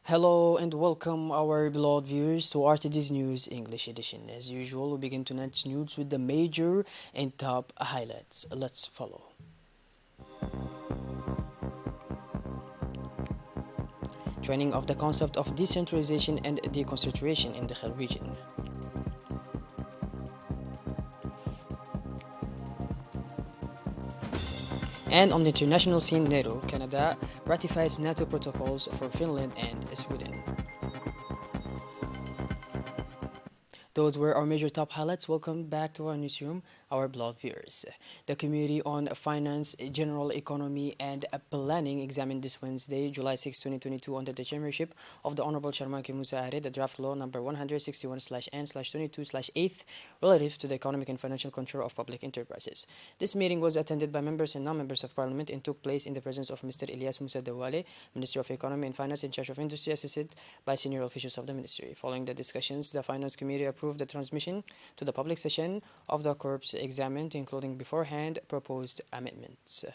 Hello and welcome our beloved viewers to RTD's News English edition. As usual, we begin tonight's news with the major and top highlights. Let's follow. Training of the concept of decentralization and deconcentration in the Khel region. And on the international scene, NATO, Canada ratifies NATO protocols for Finland and Sweden. Those were our major top highlights. Welcome back to our newsroom, our beloved viewers. The Committee on Finance, General Economy and Planning examined this Wednesday, July 6, 2022, under the chairmanship of the Honorable Sharmanke Musa Are, the draft law number 161/N/22/8 relative to the economic and financial control of public enterprises. This meeting was attended by members and non-members of parliament and took place in the presence of Mr. Ilyas Musa Dawale, Minister of Economy and Finance in charge of industry, assisted by senior officials of the ministry. Following the discussions, the Finance Committee approved the transmission to the public session of the corps examined, including beforehand proposed amendments.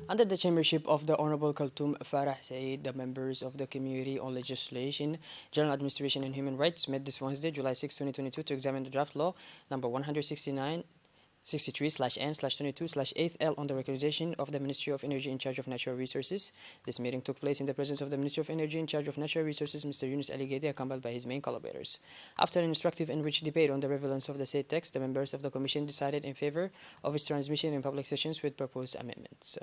Under the chairmanship of the Honorable Kaltum Farah Said, the members of the Committee on Legislation, General Administration and Human Rights met this Wednesday, July 6, 2022, to examine the draft law number 163/N/22/8L on the recommendation of the Ministry of Energy in charge of natural resources. This meeting took place in the presence of the Ministry of Energy in charge of natural resources, Mr. Yunus Ali Gedi, accompanied by his main collaborators. After an instructive and rich debate on the relevance of the said text, the members of the Commission decided in favor of its transmission in public sessions with proposed amendments.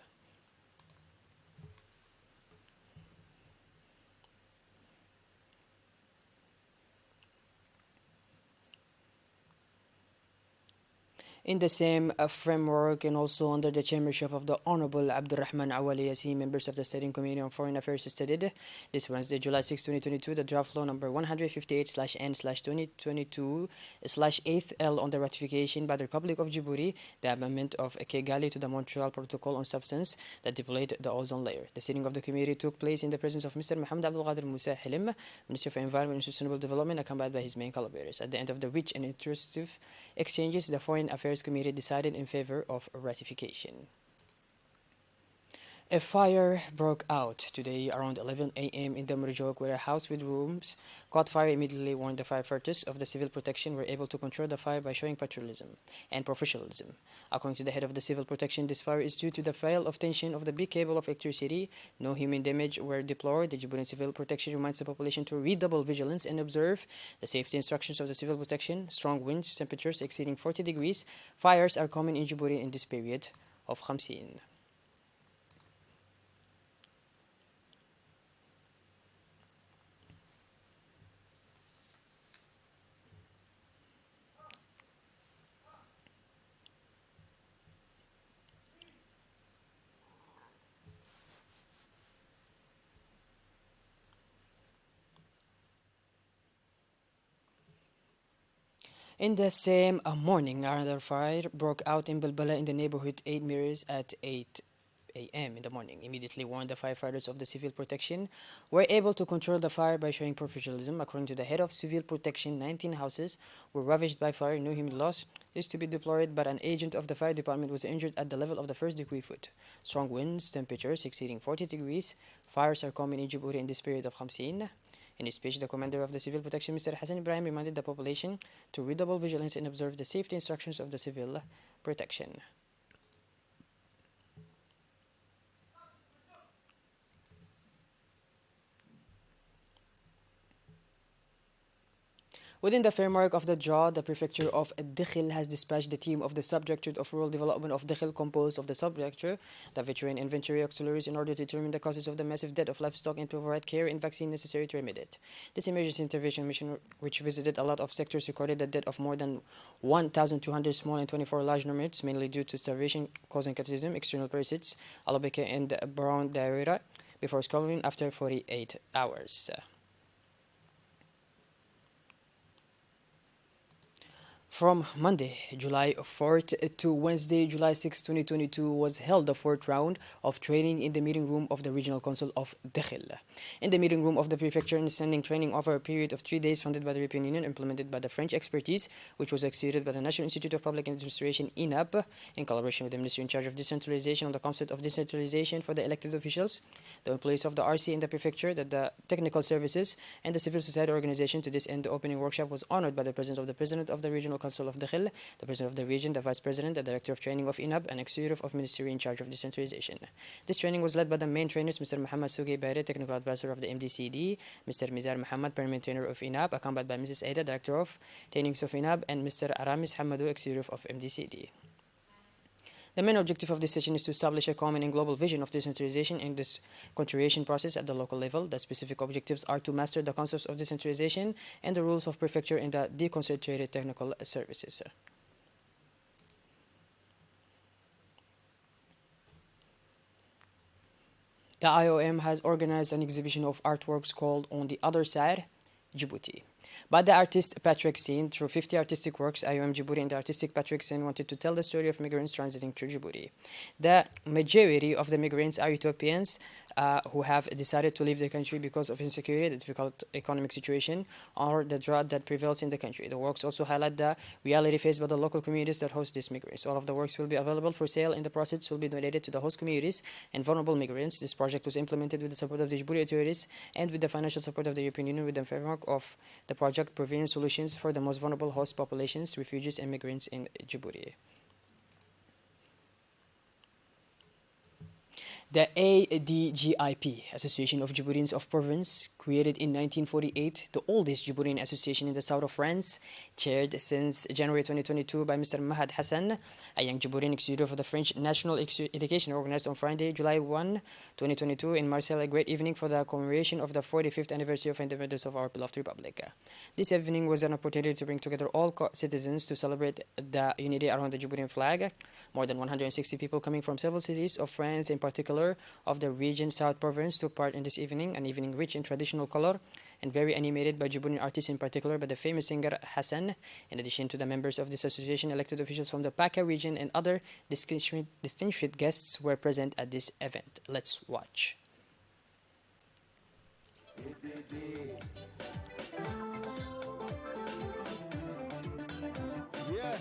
In the same framework and also under the chairmanship of the Honorable Abdurrahman Awali Yassin, members of the Standing Committee on Foreign Affairs studied this Wednesday, July 6, 2022, the draft law number 158/N/2022/8L on the ratification by the Republic of Djibouti, the amendment of Kigali to the Montreal Protocol on substance that deplete the ozone layer. The sitting of the committee took place in the presence of Mr. Mohammed Abdul Qadir Musa Hilim, Minister for Environment and Sustainable Development, accompanied by his main collaborators. At the end of the rich and intrusive exchanges, the Foreign Affairs Committee decided in favor of ratification. A fire broke out today around 11 a.m. in the Murjok, where a house with rooms caught fire. Immediately warned the firefighters of the civil protection were able to control the fire by showing patriotism and professionalism. According to the head of the civil protection, this fire is due to the fail of tension of the big cable of electricity. No human damage were deplored. The Djibouti civil protection reminds the population to redouble vigilance and observe the safety instructions of the civil protection. Strong winds, temperatures exceeding 40 degrees. Fires are common in Djibouti in this period of Khamsin. In the same morning, another fire broke out in Bilbala in the neighborhood 8 Mirrors at 8 a.m. in the morning. Immediately warned the firefighters of the civil protection were able to control the fire by showing professionalism. According to the head of civil protection, 19 houses were ravaged by fire. No human loss is to be deplored, but an agent of the fire department was injured at the level of the first degree foot. Strong winds, temperatures exceeding 40 degrees. Fires are common in Djibouti in this period of Khamsin. In his speech, the commander of the civil protection, Mr. Hassan Ibrahim, reminded the population to redouble vigilance and observe the safety instructions of the civil protection. Within the framework of the draw, the prefecture of Dikhil has dispatched the team of the subdirectorate of rural development of Dikhil, composed of the subdirector, the veteran and voluntary auxiliaries, in order to determine the causes of the massive death of livestock and provide care and vaccine necessary to remedy it. This emergency intervention mission, which visited a lot of sectors, recorded the death of more than 1,200 small and 24 large nomads, mainly due to starvation causing cataclysm, external parasites, alopecia and brown diarrhea, before scalding after 48 hours. From Monday, July 4th to Wednesday, July 6, 2022 was held the fourth round of training in the meeting room of the Regional Council of Dakhil. In the meeting room of the prefecture, in standing training over a period of 3 days funded by the European Union, implemented by the French expertise, which was executed by the National Institute of Public Administration, INAP, in collaboration with the Ministry in charge of decentralization on the concept of decentralization for the elected officials, the employees of the RC in the prefecture, the technical services, and the civil society organization. To this end, the opening workshop was honored by the presence of the President of the Regional Council of Dakhil, the President of the region, the Vice President, the Director of Training of INAB, and Executive of Ministry in charge of decentralization. This training was led by the main trainers, Mr. Muhammad Sugi Bare, Technical Advisor of the MDCD, Mr. Mizar Muhammad, Permanent Trainer of INAB, accompanied by Mrs. Aida, Director of Trainings of INAB, and Mr. Aramis Hamadou, Executive of MDCD. The main objective of this session is to establish a common and global vision of decentralization and this continuation process at the local level. The specific objectives are to master the concepts of decentralization and the rules of prefecture in the deconcentrated technical services. The IOM has organized an exhibition of artworks called On the Other Side, Djibouti. By the artist Patrick Seen, through 50 artistic works, IOM Djibouti and the artistic Patrick Seen wanted to tell the story of migrants transiting through Djibouti. The majority of the migrants are Ethiopians who have decided to leave the country because of insecurity, the difficult economic situation, or the drought that prevails in the country. The works also highlight the reality faced by the local communities that host these migrants. All of the works will be available for sale, and the proceeds will be donated to the host communities and vulnerable migrants. This project was implemented with the support of the Djibouti authorities and with the financial support of the European Union within the framework of the project providing solutions for the most vulnerable host populations, refugees, and migrants in Djibouti. The ADGIP, Association of Djiboutians of Province, created in 1948, the oldest Djiboutian association in the south of France, chaired since January 2022 by Mr. Mahad Hassan, a young Djiboutian executive of the French National Education, organized on Friday, July 1, 2022 in Marseille, a great evening for the commemoration of the 45th anniversary of independence of our beloved republic. This evening was an opportunity to bring together all citizens to celebrate the unity around the Djiboutian flag. More than 160 people coming from several cities of France, in particular of the region South Province, took part in this evening, an evening rich in traditional color and very animated by Djiboutian artists, in particular by the famous singer Hassan. In addition to the members of this association, elected officials from the Paka region and other distinguished guests were present at this event. Let's watch. Yeah.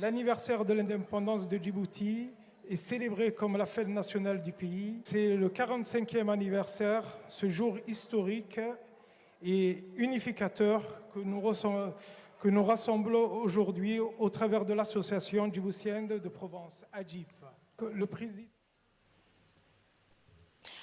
L'anniversaire de l'indépendance de Djibouti est célébré comme la fête nationale du pays. C'est le 45e anniversaire, ce jour historique et unificateur que nous rassemblons aujourd'hui au travers de l'association djiboutienne de Provence, ADJIP. Le président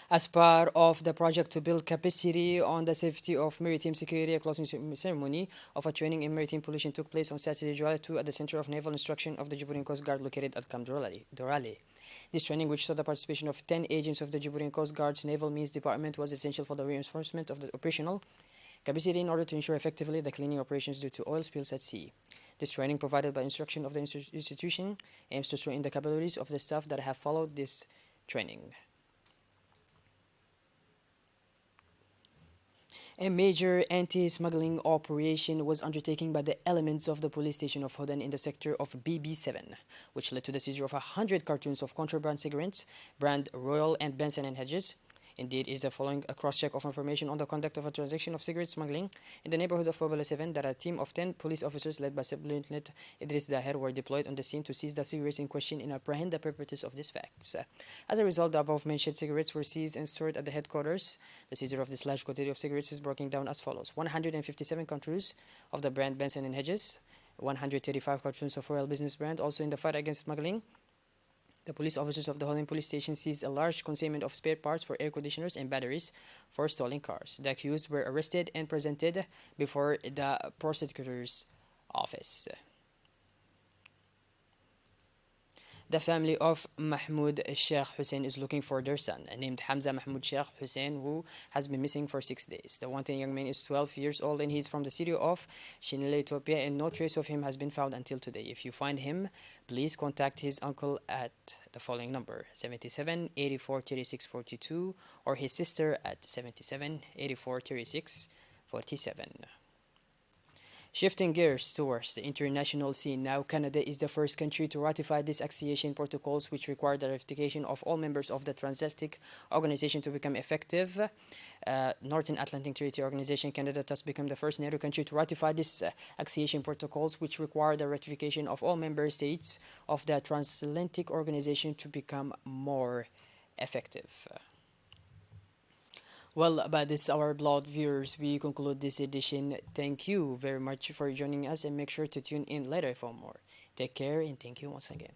As part of the project to build capacity on the safety of maritime security, a closing ceremony of a training in maritime pollution took place on Saturday, July 2 at the Center of Naval Instruction of the Djiboutian Coast Guard located at Camp Dorale. This training, which saw the participation of 10 agents of the Djiboutian Coast Guard's Naval Means Department, was essential for the reinforcement of the operational capacity in order to ensure effectively the cleaning operations due to oil spills at sea. This training, provided by instruction of the institution, aims to strengthen the capabilities of the staff that have followed this training. A major anti-smuggling operation was undertaken by the elements of the police station of Hodan in the sector of BB7, which led to the seizure of 100 cartons of contraband cigarettes, brand Royal and Benson and Hedges. Indeed, it is following a cross-check of information on the conduct of a transaction of cigarette smuggling in the neighborhood of Babala 7 that a team of 10 police officers led by Sub-Lieutenant Idris Daher were deployed on the scene to seize the cigarettes in question and apprehend the perpetrators of these facts. As a result, the above-mentioned cigarettes were seized and stored at the headquarters. The seizure of this large quantity of cigarettes is broken down as follows: 157 cartons of the brand Benson and Hedges, 135 cartons of Royal Business brand, also in the fight against smuggling, The police officers of the Holland police station seized a large consignment of spare parts for air conditioners and batteries for stolen cars. The accused were arrested and presented before the prosecutor's office. The family of Mahmoud Sheikh Hussein is looking for their son, named Hamza Mahmoud Sheikh Hussein, who has been missing for 6 days. The wanted young man is 12 years old and he is from the city of Shinile, Ethiopia, and no trace of him has been found until today. If you find him, please contact his uncle at the following number: 77 84 36 42, or his sister at 77 84 36 47. Shifting gears towards the international scene now, Canada is the first country to ratify these accession protocols, which require the ratification of all members of the Transatlantic Organization to become effective. Northern Atlantic Treaty Organization, Canada thus become the first NATO country to ratify these accession protocols, which require the ratification of all member states of the Transatlantic Organization to become more effective. Well, by this, our beloved viewers, we conclude this edition. Thank you very much for joining us and make sure to tune in later for more. Take care and thank you once again.